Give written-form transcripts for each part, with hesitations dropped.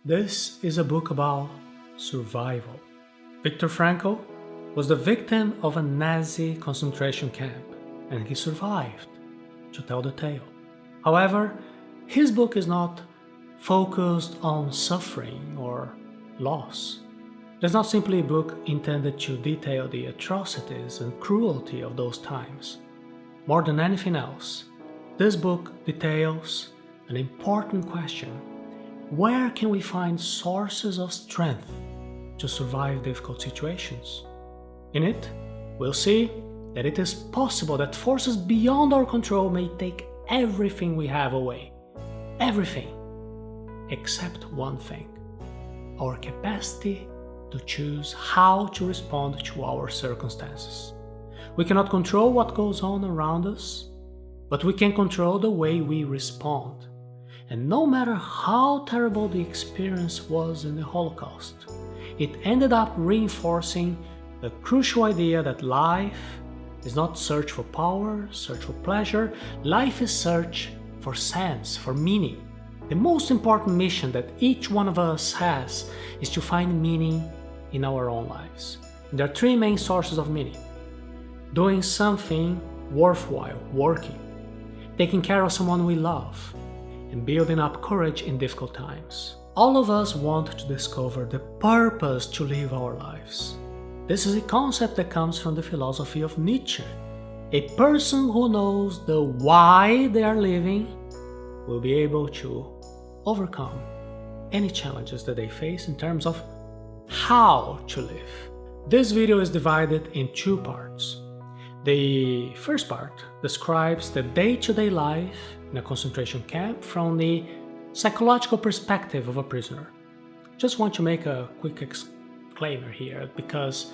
This is a book about survival. Viktor Frankl was the victim of a Nazi concentration camp, and he survived to tell the tale. However, his book is not focused on suffering or loss. It's not simply a book intended to detail the atrocities and cruelty of those times. More than anything else, this book details an important question: where can we find sources of strength to survive difficult situations? In it, we'll see that it is possible that forces beyond our control may take everything we have away. Everything, except one thing: our capacity to choose how to respond to our circumstances. We cannot control what goes on around us, but we can control the way we respond. And no matter how terrible the experience was in the Holocaust, it ended up reinforcing the crucial idea that life is not search for power, search for pleasure. Life is search for sense, for meaning. The most important mission that each one of us has is to find meaning in our own lives. There are three main sources of meaning: doing something worthwhile, working, taking care of someone we love, and building up courage in difficult times. All of us want to discover the purpose to live our lives. This is a concept that comes from the philosophy of Nietzsche. A person who knows the why they are living will be able to overcome any challenges that they face in terms of how to live. This video is divided in two parts. The first part describes the day-to-day life in a concentration camp from the psychological perspective of a prisoner. Just want to make a quick disclaimer here, because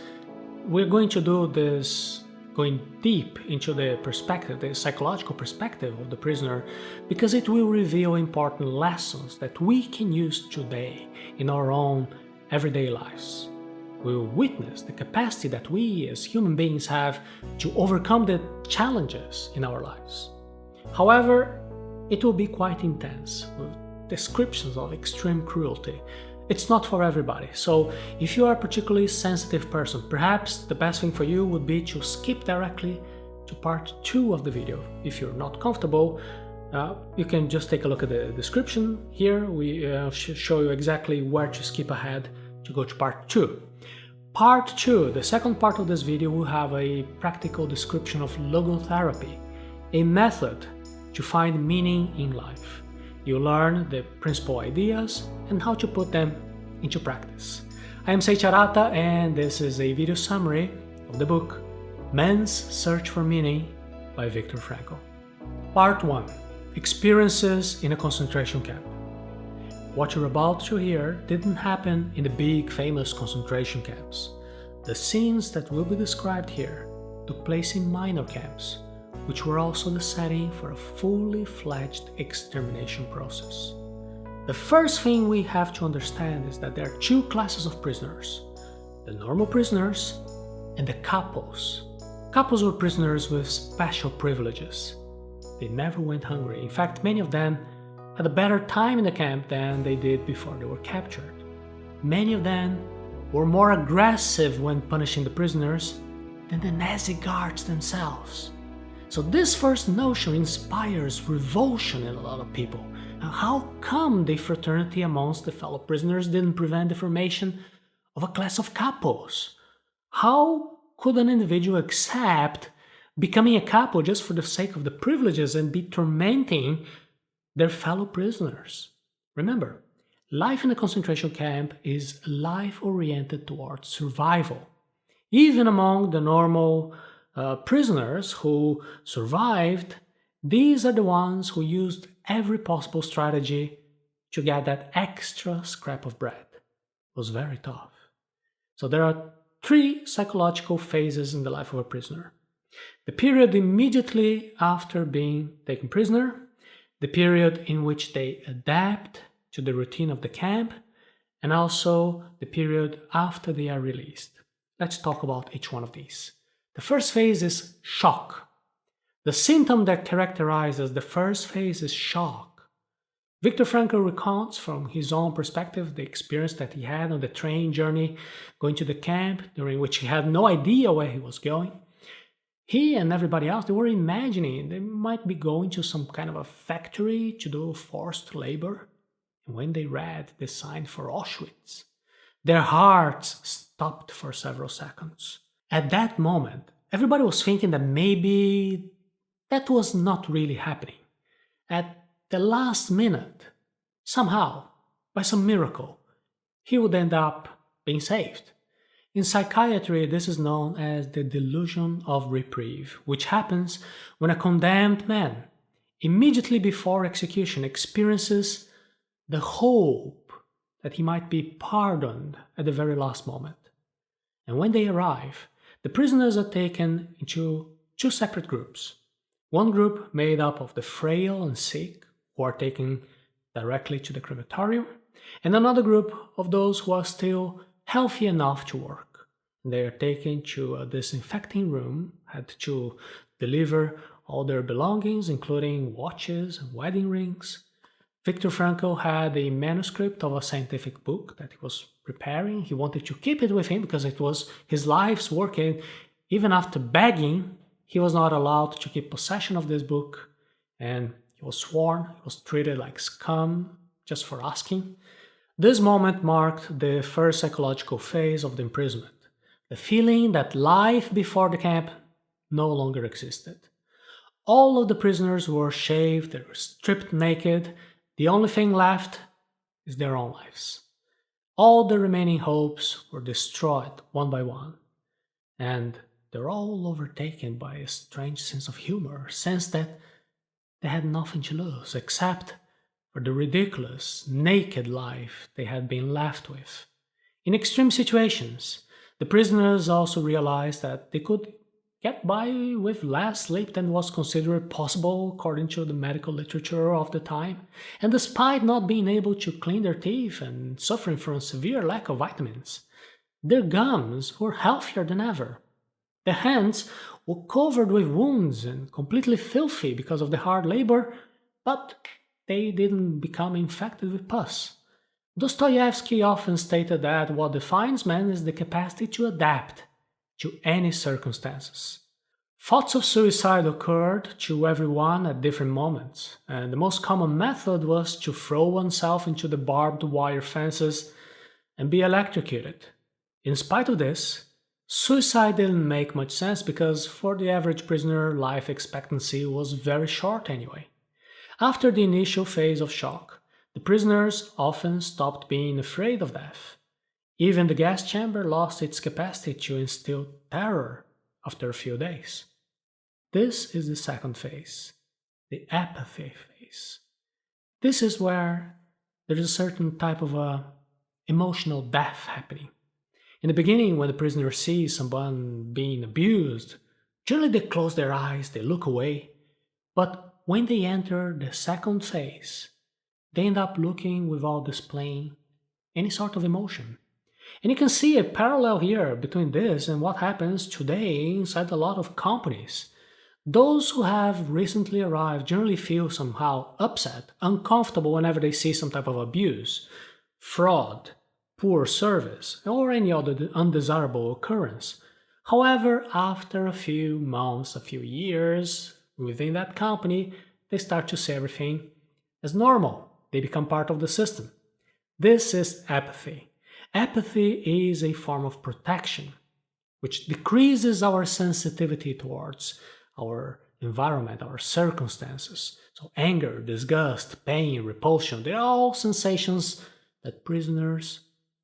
we're going to do this going deep into the perspective, the psychological perspective of the prisoner, because it will reveal important lessons that we can use today in our own everyday lives. We will witness the capacity that we as human beings have to overcome the challenges in our lives. However, it will be quite intense, with descriptions of extreme cruelty. It's not for everybody, so if you are a particularly sensitive person, perhaps the best thing for you would be to skip directly to part 2 of the video. If you're not comfortable, you can just take a look at the description here. We show you exactly where to skip ahead to go to part 2. Part 2, the second part of this video, will have a practical description of logotherapy, a method to find meaning in life. You'll learn the principal ideas and how to put them into practice. I am Arata, and this is a video summary of the book Man's Search for Meaning by Viktor Frankl. Part 1. Experiences in a concentration camp. What you're about to hear didn't happen in the big famous concentration camps. The scenes that will be described here took place in minor camps, which were also the setting for a fully fledged extermination process. The first thing we have to understand is that there are two classes of prisoners: the normal prisoners and the capos. Capos were prisoners with special privileges. They never went hungry. In fact, many of them had a better time in the camp than they did before they were captured. Many of them were more aggressive when punishing the prisoners than the Nazi guards themselves. So this first notion inspires revulsion in a lot of people. Now, how come the fraternity amongst the fellow prisoners didn't prevent the formation of a class of capos? How could an individual accept becoming a capo just for the sake of the privileges and be tormenting their fellow prisoners? Remember, life in a concentration camp is life oriented towards survival. Even among the normal prisoners who survived, these are the ones who used every possible strategy to get that extra scrap of bread. It was very tough. So there are 3 psychological phases in the life of a prisoner: the period immediately after being taken prisoner, the period in which they adapt to the routine of the camp, and also the period after they are released. Let's talk about each one of these. The first phase is shock. The symptom that characterizes the first phase is shock. Viktor Frankl recounts from his own perspective the experience that he had on the train journey going to the camp, during which he had no idea where he was going. He and everybody else, they were imagining they might be going to some kind of a factory to do forced labor. And when they read the sign for Auschwitz, their hearts stopped for several seconds. At that moment, everybody was thinking that maybe that was not really happening. At the last minute, somehow, by some miracle, he would end up being saved. In psychiatry, this is known as the delusion of reprieve, which happens when a condemned man, immediately before execution, experiences the hope that he might be pardoned at the very last moment. And when they arrive, the prisoners are taken into two separate groups. One group made up of the frail and sick, who are taken directly to the crematorium, and another group of those who are still healthy enough to work. They are taken to a disinfecting room, had to deliver all their belongings, including watches and wedding rings. Viktor Frankl had a manuscript of a scientific book that he was preparing. He wanted to keep it with him because it was his life's work, and even after begging, he was not allowed to keep possession of this book, and he was sworn, he was treated like scum just for asking. This moment marked the first psychological phase of the imprisonment, the feeling that life before the camp no longer existed. All of the prisoners were shaved, they were stripped naked. The only thing left is their own lives. All the remaining hopes were destroyed one by one, and they're all overtaken by a strange sense of humor, a sense that they had nothing to lose except for the ridiculous, naked life they had been left with. In extreme situations, the prisoners also realized that they could get by with less sleep than was considered possible according to the medical literature of the time, and despite not being able to clean their teeth and suffering from a severe lack of vitamins, their gums were healthier than ever. Their hands were covered with wounds and completely filthy because of the hard labor, but they didn't become infected with pus. Dostoevsky often stated that what defines man is the capacity to adapt to any circumstances. Thoughts of suicide occurred to everyone at different moments, and the most common method was to throw oneself into the barbed wire fences and be electrocuted. In spite of this, suicide didn't make much sense because for the average prisoner, life expectancy was very short anyway. After the initial phase of shock, the prisoners often stopped being afraid of death. Even the gas chamber lost its capacity to instill terror after a few days. This is the second phase, the apathy phase. This is where there is a certain type of emotional death happening. In the beginning, when the prisoner sees someone being abused, generally they close their eyes, they look away. But when they enter the second phase, they end up looking without displaying any sort of emotion. And you can see a parallel here between this and what happens today inside a lot of companies. Those who have recently arrived generally feel somehow upset, uncomfortable whenever they see some type of abuse, fraud, poor service, or any other undesirable occurrence. However, after a few months, a few years within that company, they start to see everything as normal. They become part of the system. This is apathy. Apathy is a form of protection, which decreases our sensitivity towards our environment, our circumstances. So anger, disgust, pain, repulsion, they're all sensations that prisoners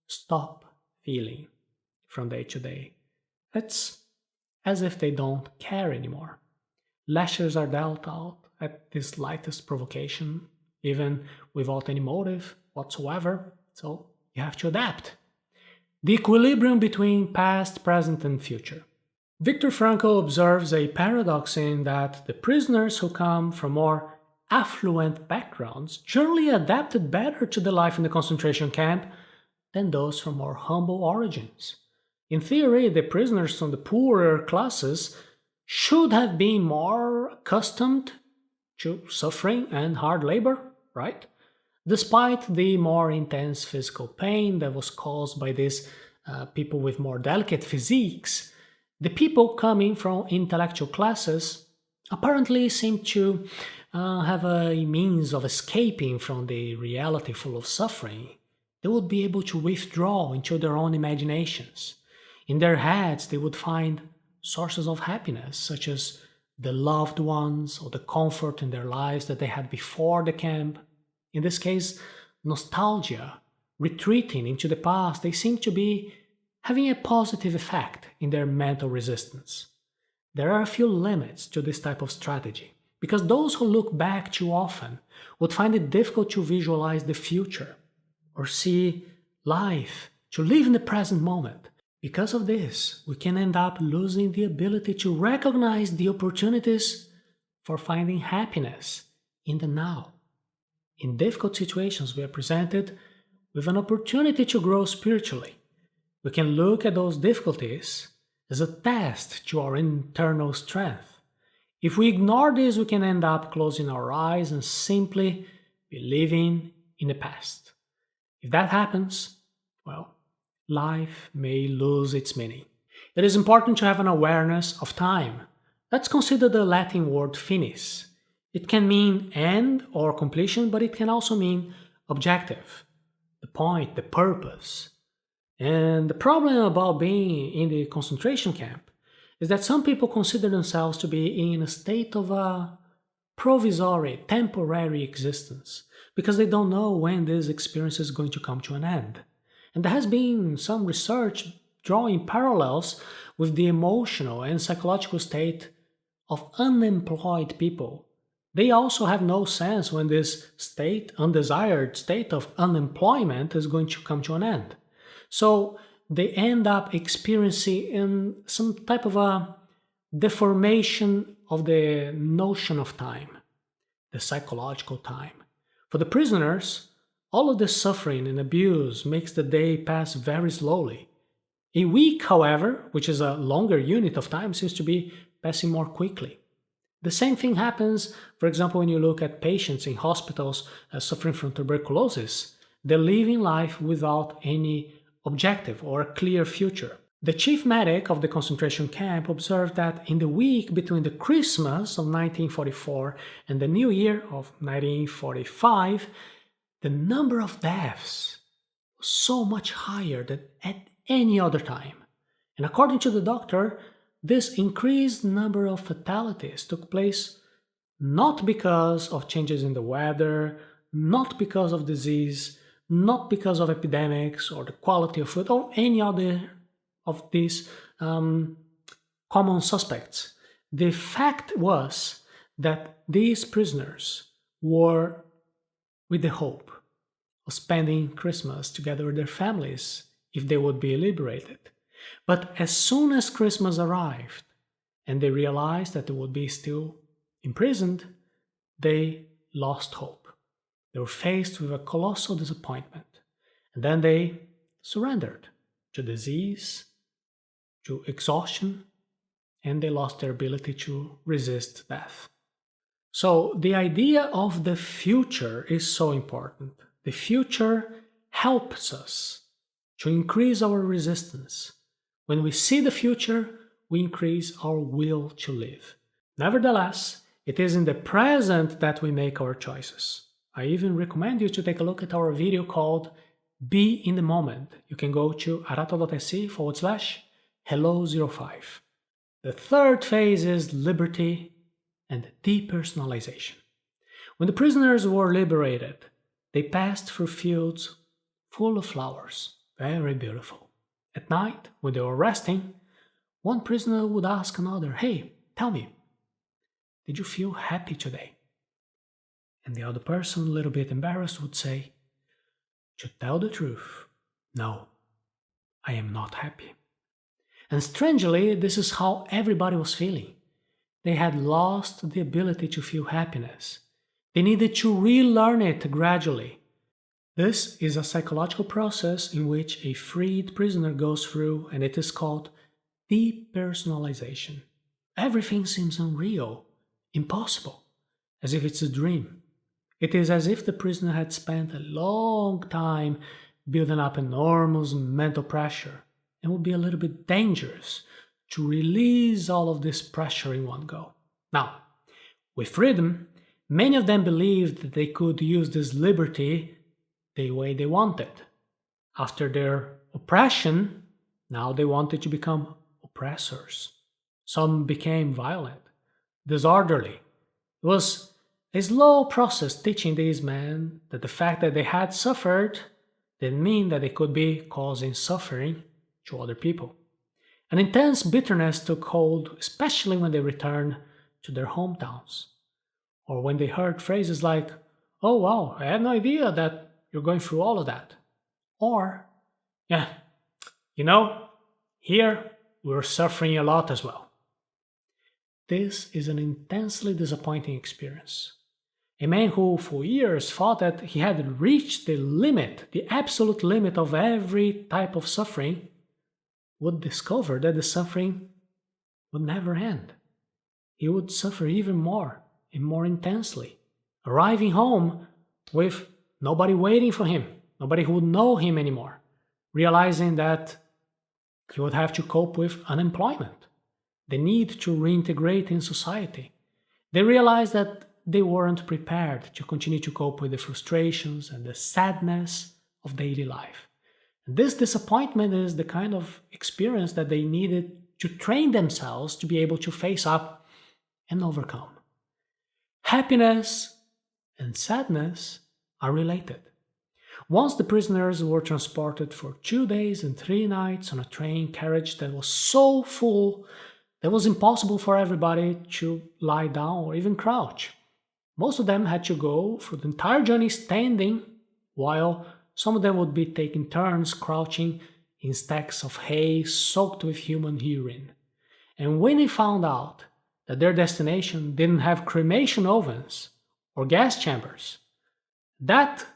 stop feeling from day to day. It's as if they don't care anymore. Lashes are dealt out at the slightest provocation, even without any motive whatsoever, so you have to adapt. The equilibrium between past, present, and future. Viktor Frankl observes a paradox in that the prisoners who come from more affluent backgrounds generally adapted better to the life in the concentration camp than those from more humble origins. In theory, the prisoners from the poorer classes should have been more accustomed to suffering and hard labor, right? Despite the more intense physical pain that was caused by these people with more delicate physiques, the people coming from intellectual classes apparently seem to have a means of escaping from the reality full of suffering. They would be able to withdraw into their own imaginations. In their heads, they would find sources of happiness, such as the loved ones or the comfort in their lives that they had before the camp. In this case, nostalgia, retreating into the past, they seem to be having a positive effect in their mental resistance. There are a few limits to this type of strategy, because those who look back too often would find it difficult to visualize the future or see life, to live in the present moment. Because of this, we can end up losing the ability to recognize the opportunities for finding happiness in the now. In difficult situations, we are presented with an opportunity to grow spiritually. We can look at those difficulties as a test to our internal strength. If we ignore this, we can end up closing our eyes and simply be living in the past. If that happens, well, life may lose its meaning. It is important to have an awareness of time. Let's consider the Latin word finis. It can mean end or completion, but it can also mean objective, the point, the purpose. And the problem about being in the concentration camp is that some people consider themselves to be in a state of a provisory, temporary existence because they don't know when this experience is going to come to an end. And there has been some research drawing parallels with the emotional and psychological state of unemployed people. They also have no sense when this state, undesired state of unemployment, is going to come to an end. So they end up experiencing some type of a deformation of the notion of time, the psychological time. For the prisoners, all of the suffering and abuse makes the day pass very slowly. A week, however, which is a longer unit of time, seems to be passing more quickly. The same thing happens, for example, when you look at patients in hospitals suffering from tuberculosis. They're living life without any objective or a clear future. The chief medic of the concentration camp observed that in the week between the Christmas of 1944 and the New Year of 1945, the number of deaths was so much higher than at any other time. And according to the doctor, this increased number of fatalities took place not because of changes in the weather, not because of disease, not because of epidemics or the quality of food or any other of these common suspects. The fact was that these prisoners were with the hope of spending Christmas together with their families if they would be liberated. But as soon as Christmas arrived and they realized that they would be still imprisoned, they lost hope. They were faced with a colossal disappointment. And then they surrendered to disease, to exhaustion, and they lost their ability to resist death. So the idea of the future is so important. The future helps us to increase our resistance. When we see the future, we increase our will to live. Nevertheless, it is in the present that we make our choices. I even recommend you to take a look at our video called Be in the Moment. You can go to arata.se/hello05. The third phase is liberty and depersonalization. When the prisoners were liberated, they passed through fields full of flowers, very beautiful. At night, when they were resting, one prisoner would ask another, "Hey, tell me, did you feel happy today?" And the other person, a little bit embarrassed, would say, "To tell the truth, no, I am not happy." And strangely, this is how everybody was feeling. They had lost the ability to feel happiness. They needed to relearn it gradually. This is a psychological process in which a freed prisoner goes through, and it is called depersonalization. Everything seems unreal, impossible, as if it's a dream. It is as if the prisoner had spent a long time building up enormous mental pressure and would be a little bit dangerous to release all of this pressure in one go. Now, with freedom, many of them believed that they could use this liberty the way they wanted. After their oppression, now they wanted to become oppressors. Some became violent, disorderly. It was a slow process teaching these men that the fact that they had suffered didn't mean that they could be causing suffering to other people. An intense bitterness took hold, especially when they returned to their hometowns, or when they heard phrases like, "Oh wow, I had no idea that you're going through all of that." Or, "Yeah, you know, here we're suffering a lot as well." This is an intensely disappointing experience. A man who for years thought that he had reached the limit, the absolute limit of every type of suffering, would discover that the suffering would never end. He would suffer even more and more intensely, arriving home with nobody waiting for him, nobody who would know him anymore, realizing that he would have to cope with unemployment, the need to reintegrate in society. They realized that they weren't prepared to continue to cope with the frustrations and the sadness of daily life. And this disappointment is the kind of experience that they needed to train themselves to be able to face up and overcome. Happiness and sadness are related. Once the prisoners were transported for 2 days and 3 nights on a train carriage that was so full that it was impossible for everybody to lie down or even crouch. Most of them had to go through the entire journey standing, while some of them would be taking turns crouching in stacks of hay soaked with human urine. And when they found out that their destination didn't have cremation ovens or gas chambers, that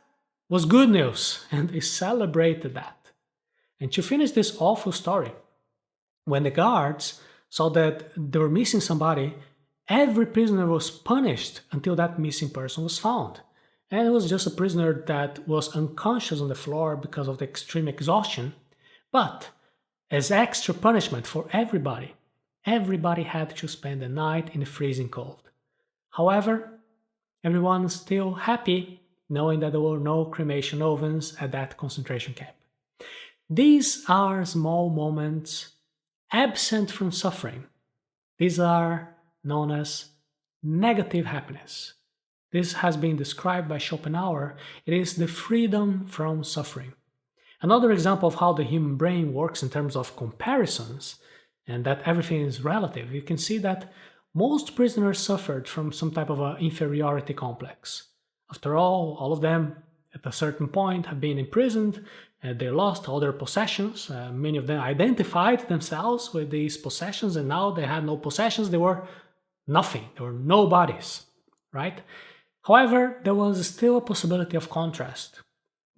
was good news, and they celebrated that. And to finish this awful story, when the guards saw that they were missing somebody, every prisoner was punished until that missing person was found. And it was just a prisoner that was unconscious on the floor because of the extreme exhaustion. But as extra punishment for everybody, everybody had to spend the night in the freezing cold. However, everyone was still happy knowing that there were no cremation ovens at that concentration camp. These are small moments absent from suffering. These are known as negative happiness. This has been described by Schopenhauer. It is the freedom from suffering. Another example of how the human brain works in terms of comparisons, and that everything is relative, you can see that most prisoners suffered from some type of an inferiority complex. After all of them at a certain point have been imprisoned, they lost all their possessions. Many of them identified themselves with these possessions, and now they had no possessions. They were nothing. They were nobodies, right? However, there was still a possibility of contrast,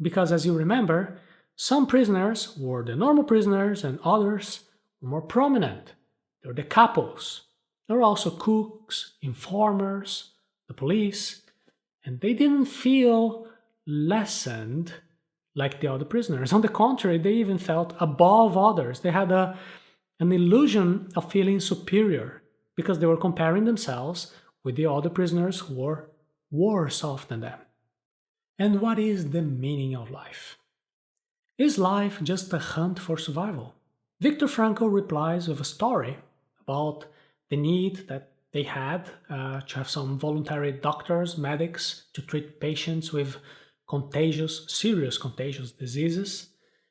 because as you remember, some prisoners were the normal prisoners and others were more prominent. They were the capos. There were also cooks, informers, the police, and they didn't feel lessened like the other prisoners. On the contrary, they even felt above others. They had an illusion of feeling superior because they were comparing themselves with the other prisoners who were worse off than them. And what is the meaning of life? Is life just a hunt for survival? Viktor Frankl replies with a story about the need that they had to have some voluntary doctors, medics, to treat patients with serious contagious diseases.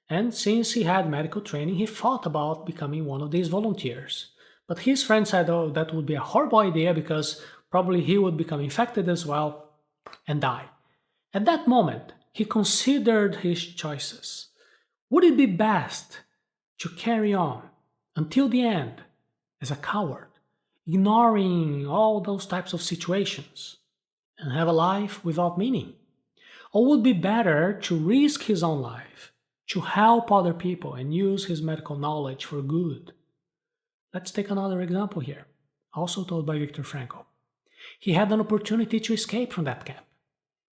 And since he had medical training, he thought about becoming one of these volunteers. But his friend said, oh, that would be a horrible idea because probably he would become infected as well and die. At that moment, he considered his choices. Would it be best to carry on until the end as a coward, ignoring all those types of situations, and have a life without meaning? Or would it be better to risk his own life, to help other people and use his medical knowledge for good? Let's take another example here, also told by Viktor Frankl. He had an opportunity to escape from that camp.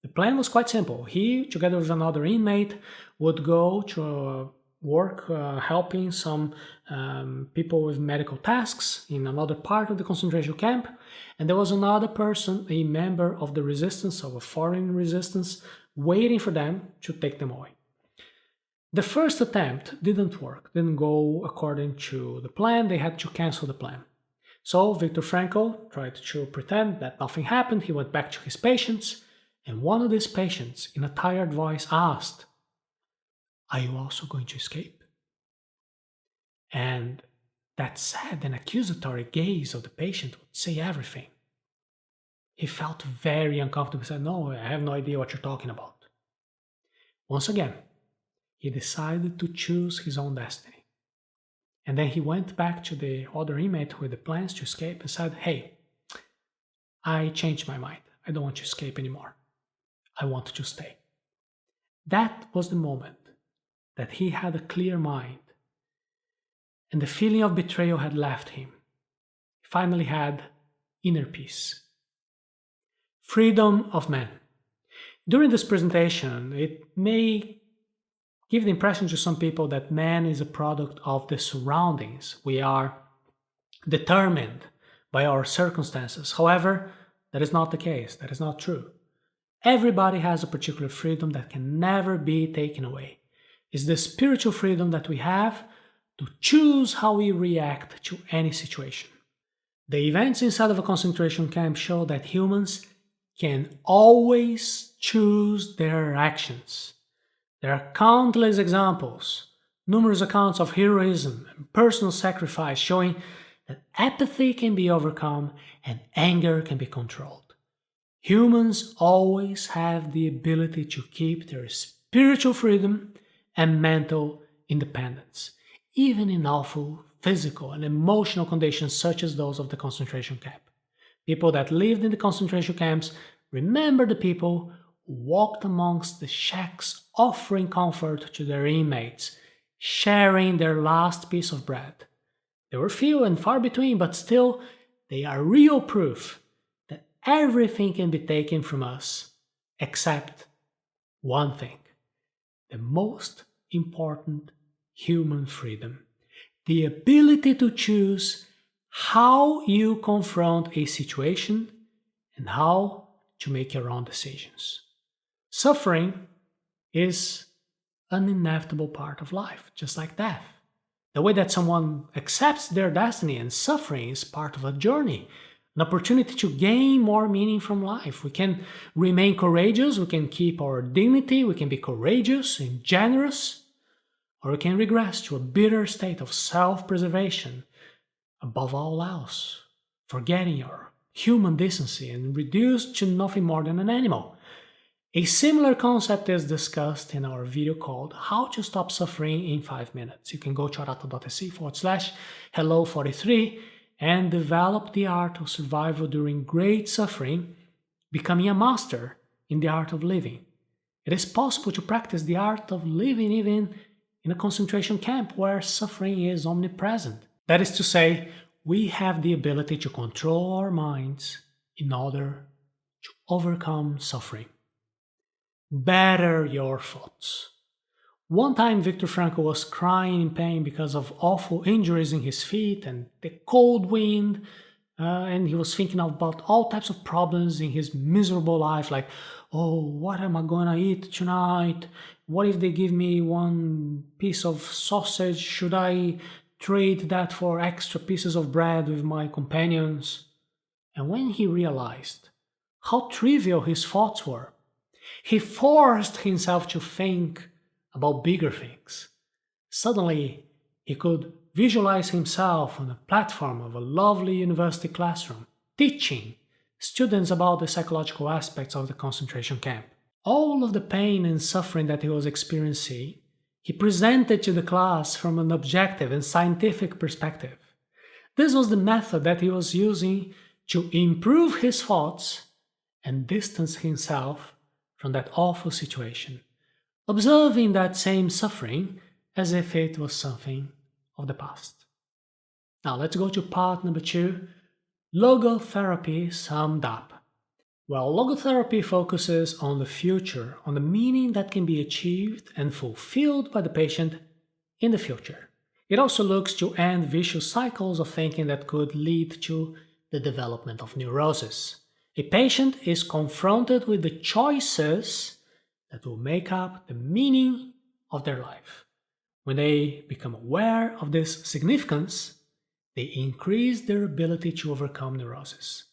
The plan was quite simple. He, together with another inmate, would go to work helping some people with medical tasks in another part of the concentration camp. And there was another person, a member of the resistance, of a foreign resistance, waiting for them to take them away. The first attempt didn't work, didn't go according to the plan. They had to cancel the plan. So Viktor Frankl tried to pretend that nothing happened. He went back to his patients, and one of these patients, in a tired voice, asked, "Are you also going to escape?" And that sad and accusatory gaze of the patient would say everything. He felt very uncomfortable. He said, "No, I have no idea what you're talking about." Once again, he decided to choose his own destiny. And then he went back to the other inmate with the plans to escape and said, "Hey, I changed my mind. I don't want to escape anymore. I want to stay." That was the moment that he had a clear mind, and the feeling of betrayal had left him. He finally had inner peace. Freedom of man. During this presentation, it may give the impression to some people that man is a product of the surroundings. We are determined by our circumstances. However, that is not the case. That is not true. Everybody has a particular freedom that can never be taken away. It's the spiritual freedom that we have to choose how we react to any situation. The events inside of a concentration camp show that humans can always choose their actions. There are countless examples, numerous accounts of heroism and personal sacrifice showing that apathy can be overcome and anger can be controlled. Humans always have the ability to keep their spiritual freedom and mental independence, even in awful physical and emotional conditions such as those of the concentration camp. People that lived in the concentration camps remember the people who walked amongst the shacks offering comfort to their inmates, sharing their last piece of bread. They were few and far between, but still they are real proof that everything can be taken from us except one thing, the most important human freedom, the ability to choose how you confront a situation and how to make your own decisions. Suffering is an inevitable part of life, just like death. The way that someone accepts their destiny and suffering is part of a journey, an opportunity to gain more meaning from life. We can remain courageous, we can keep our dignity, we can be courageous and generous, or we can regress to a bitter state of self-preservation, above all else, forgetting our human decency and reduced to nothing more than an animal. A similar concept is discussed in our video called How to Stop Suffering in 5 Minutes. You can go to arata.se/hello43 and develop the art of survival during great suffering, becoming a master in the art of living. It is possible to practice the art of living even in a concentration camp where suffering is omnipresent. That is to say, we have the ability to control our minds in order to overcome suffering. Better your thoughts. One time Viktor Frankl was crying in pain because of awful injuries in his feet and the cold wind, and he was thinking about all types of problems in his miserable life, like, oh, what am I gonna eat tonight? What if they give me one piece of sausage? Should I trade that for extra pieces of bread with my companions? And when he realized how trivial his thoughts were, he forced himself to think about bigger things. Suddenly, he could visualize himself on a platform of a lovely university classroom, teaching students about the psychological aspects of the concentration camp. All of the pain and suffering that he was experiencing, he presented to the class from an objective and scientific perspective. This was the method that he was using to improve his thoughts and distance himself from that awful situation, observing that same suffering as if it was something of the past. Now let's go to part number 2, logotherapy summed up. Well, logotherapy focuses on the future, on the meaning that can be achieved and fulfilled by the patient in the future. It also looks to end vicious cycles of thinking that could lead to the development of neurosis. A patient is confronted with the choices that will make up the meaning of their life. When they become aware of this significance, they increase their ability to overcome neurosis.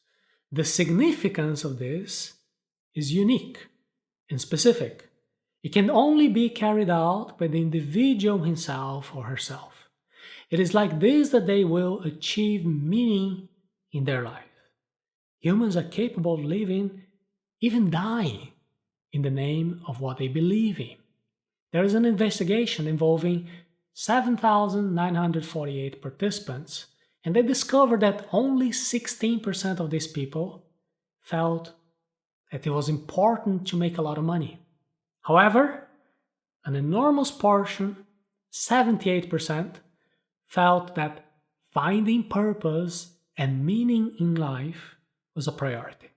The significance of this is unique and specific. It can only be carried out by the individual himself or herself. It is like this that they will achieve meaning in their life. Humans are capable of living, even dying, in the name of what they believe in. There is an investigation involving 7,948 participants, and they discovered that only 16% of these people felt that it was important to make a lot of money. However, an enormous portion, 78%, felt that finding purpose and meaning in life was a priority.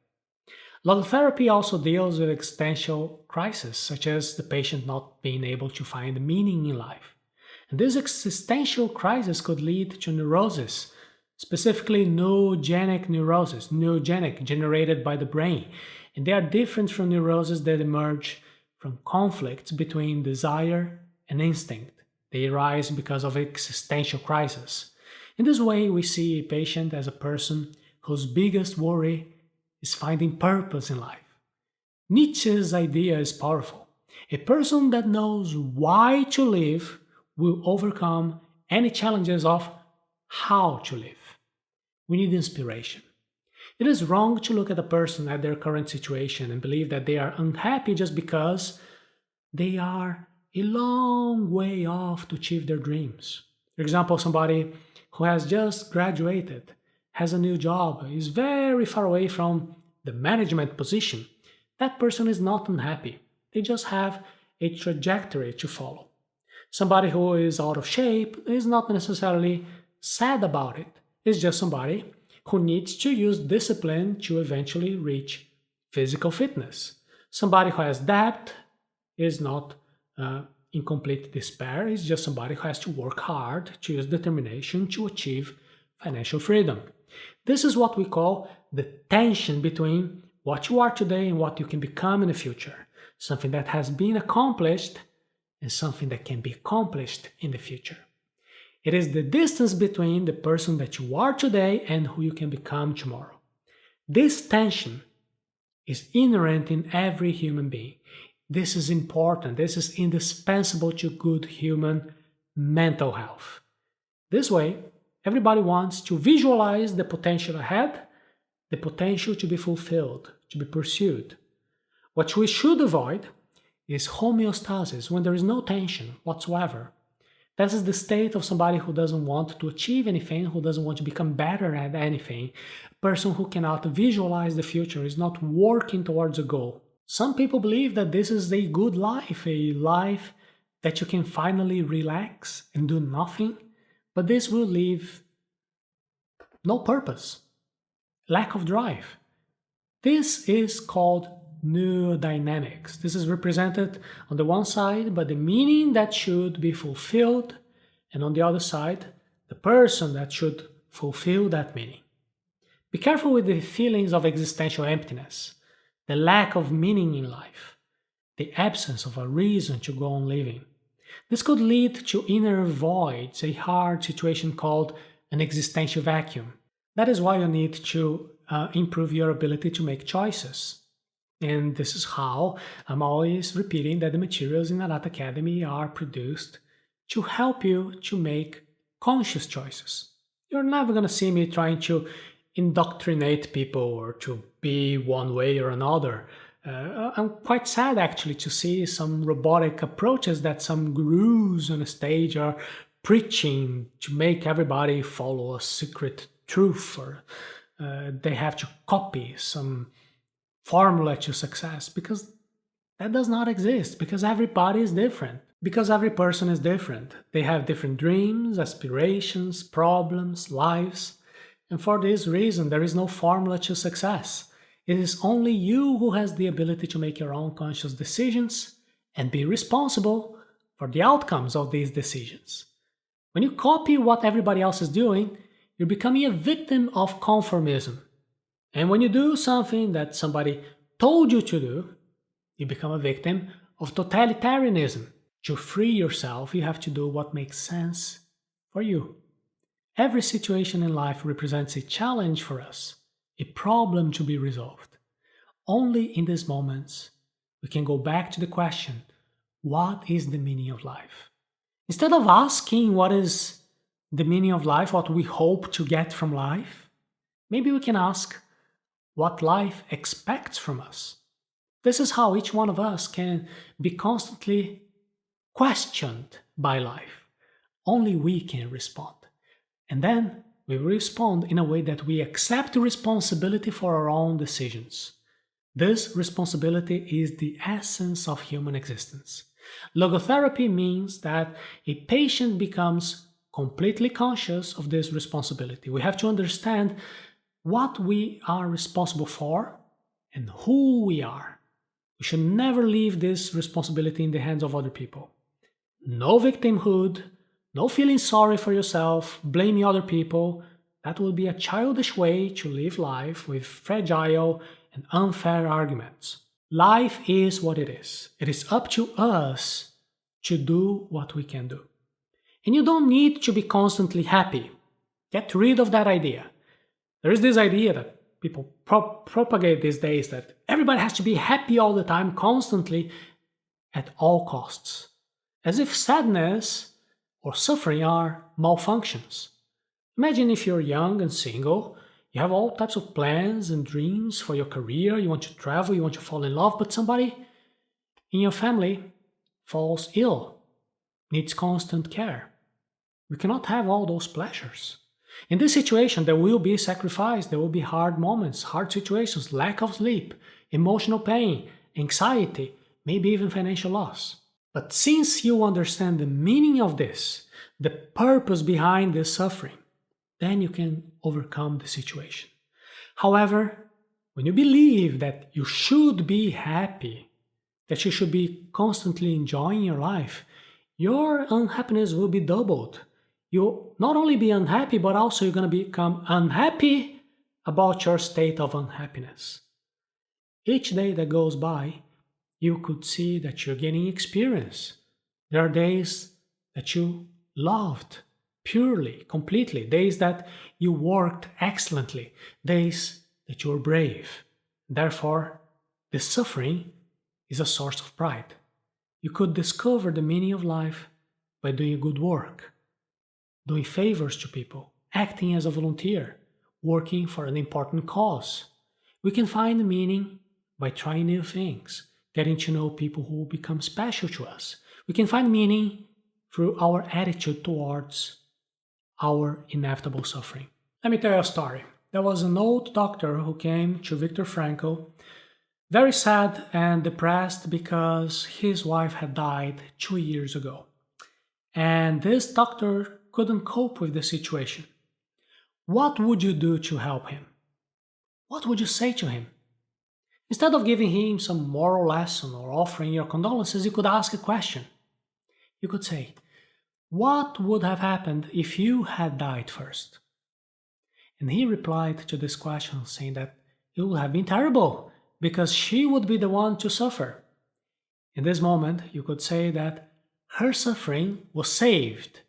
Logotherapy also deals with existential crises, such as the patient not being able to find meaning in life. And this existential crisis could lead to neurosis, specifically neurogenic neurosis, neurogenic generated by the brain. And they are different from neuroses that emerge from conflicts between desire and instinct. They arise because of existential crisis. In this way, we see a patient as a person whose biggest worry is finding purpose in life. Nietzsche's idea is powerful. A person that knows why to live will overcome any challenges of how to live. We need inspiration. It is wrong to look at a person at their current situation and believe that they are unhappy just because they are a long way off to achieve their dreams. For example, somebody who has just graduated, has a new job, is very far away from the management position. That person is not unhappy. They just have a trajectory to follow. Somebody who is out of shape is not necessarily sad about it. It's just somebody who needs to use discipline to eventually reach physical fitness. Somebody who has debt is not in complete despair. It's just somebody who has to work hard to use determination to achieve financial freedom. This is what we call the tension between what you are today and what you can become in the future. Something that has been accomplished and something that can be accomplished in the future. It is the distance between the person that you are today and who you can become tomorrow. This tension is inherent in every human being. This is important. This is indispensable to good human mental health. This way, everybody wants to visualize the potential ahead, the potential to be fulfilled, to be pursued. What we should avoid is homeostasis, when there is no tension whatsoever. That is the state of somebody who doesn't want to achieve anything, who doesn't want to become better at anything. A person who cannot visualize the future, is not working towards a goal. Some people believe that this is a good life, a life that you can finally relax and do nothing, but this will leave no purpose, lack of drive. This is called neurodynamics. This is represented on the one side by the meaning that should be fulfilled, and on the other side, the person that should fulfill that meaning. Be careful with the feelings of existential emptiness, the lack of meaning in life, the absence of a reason to go on living. This could lead to inner voids, a hard situation called an existential vacuum. That is why you need to improve your ability to make choices. And this is how I'm always repeating that the materials in Arata Academy are produced to help you to make conscious choices. You're never going to see me trying to indoctrinate people or to be one way or another. I'm quite sad actually to see some robotic approaches that some gurus on a stage are preaching to make everybody follow a secret truth, or they have to copy some formula to success, because that does not exist, because everybody is different, because every person is different. They have different dreams, aspirations, problems, lives, and for this reason there is no formula to success. It is only you who has the ability to make your own conscious decisions and be responsible for the outcomes of these decisions. When you copy what everybody else is doing, you're becoming a victim of conformism. And when you do something that somebody told you to do, you become a victim of totalitarianism. To free yourself, you have to do what makes sense for you. Every situation in life represents a challenge for us, a problem to be resolved. Only in these moments we can go back to the question, what is the meaning of life? Instead of asking what is the meaning of life, what we hope to get from life, maybe we can ask what life expects from us. This is how each one of us can be constantly questioned by life. Only we can respond. And then we respond in a way that we accept the responsibility for our own decisions. This responsibility is the essence of human existence. Logotherapy means that a patient becomes completely conscious of this responsibility. We have to understand what we are responsible for and who we are. We should never leave this responsibility in the hands of other people. No victimhood, no feeling sorry for yourself, blaming other people. That will be a childish way to live life with fragile and unfair arguments. Life is what it is. It is up to us to do what we can do. And you don't need to be constantly happy. Get rid of that idea. There is this idea that people propagate these days that everybody has to be happy all the time, constantly, at all costs. As if sadness or suffering are malfunctions. Imagine if you're young and single, you have all types of plans and dreams for your career, you want to travel, you want to fall in love, but somebody in your family falls ill, needs constant care. We cannot have all those pleasures. In this situation, there will be sacrifice, there will be hard moments, hard situations, lack of sleep, emotional pain, anxiety, maybe even financial loss. But since you understand the meaning of this, the purpose behind this suffering, then you can overcome the situation. However, when you believe that you should be happy, that you should be constantly enjoying your life, your unhappiness will be doubled. You'll not only be unhappy, but also you're going to become unhappy about your state of unhappiness. Each day that goes by, you could see that you're gaining experience. There are days that you loved purely, completely, days that you worked excellently, days that you were brave. Therefore, the suffering is a source of pride. You could discover the meaning of life by doing good work, doing favors to people, acting as a volunteer, working for an important cause. We can find meaning by trying new things, getting to know people who become special to us. We can find meaning through our attitude towards our inevitable suffering. Let me tell you a story. There was an old doctor who came to Viktor Frankl, very sad and depressed because his wife had died 2 years ago. And this doctor couldn't cope with the situation. What would you do to help him? What would you say to him? Instead of giving him some moral lesson or offering your condolences, you could ask a question. You could say, what would have happened if you had died first? And he replied to this question saying that it would have been terrible because she would be the one to suffer. In this moment, you could say that her suffering was saved.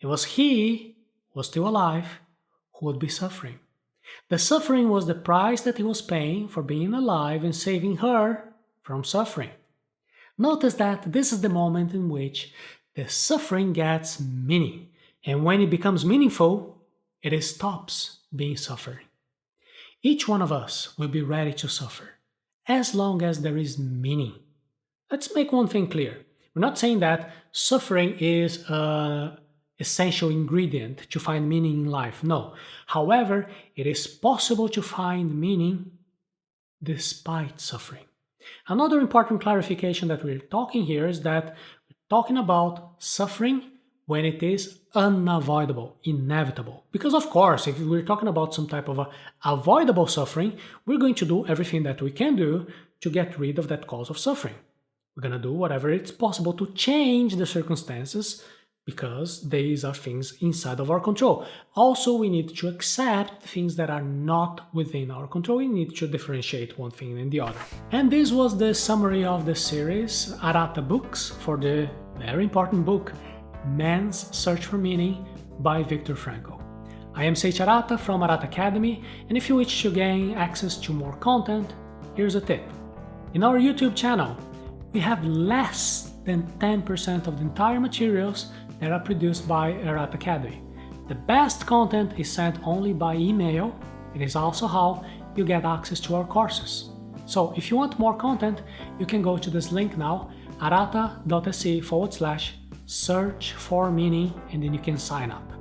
It was he who was still alive who would be suffering. The suffering was the price that he was paying for being alive and saving her from suffering. Notice that this is the moment in which the suffering gets meaning, and when it becomes meaningful, it stops being suffering. Each one of us will be ready to suffer, as long as there is meaning. Let's make one thing clear. We're not saying that suffering is an essential ingredient to find meaning in life. No. However, it is possible to find meaning despite suffering. Another important clarification that we're talking here is that we're talking about suffering when it is unavoidable, inevitable. Because of course, if we're talking about some type of avoidable suffering, we're going to do everything that we can do to get rid of that cause of suffering. We're going to do whatever it's possible to change the circumstances because these are things inside of our control. Also, we need to accept things that are not within our control. We need to differentiate one thing and the other. And this was the summary of the series Arata books for the very important book Man's Search for Meaning by Viktor Frankl. I am Seiichi Arata from Arata Academy, and if you wish to gain access to more content, here's a tip. In our YouTube channel, we have less than 10% of the entire materials that are produced by Arata Academy. The best content is sent only by email. It is also how you get access to our courses. So if you want more content, you can go to this link now, arata.se/search for meaning, and then you can sign up.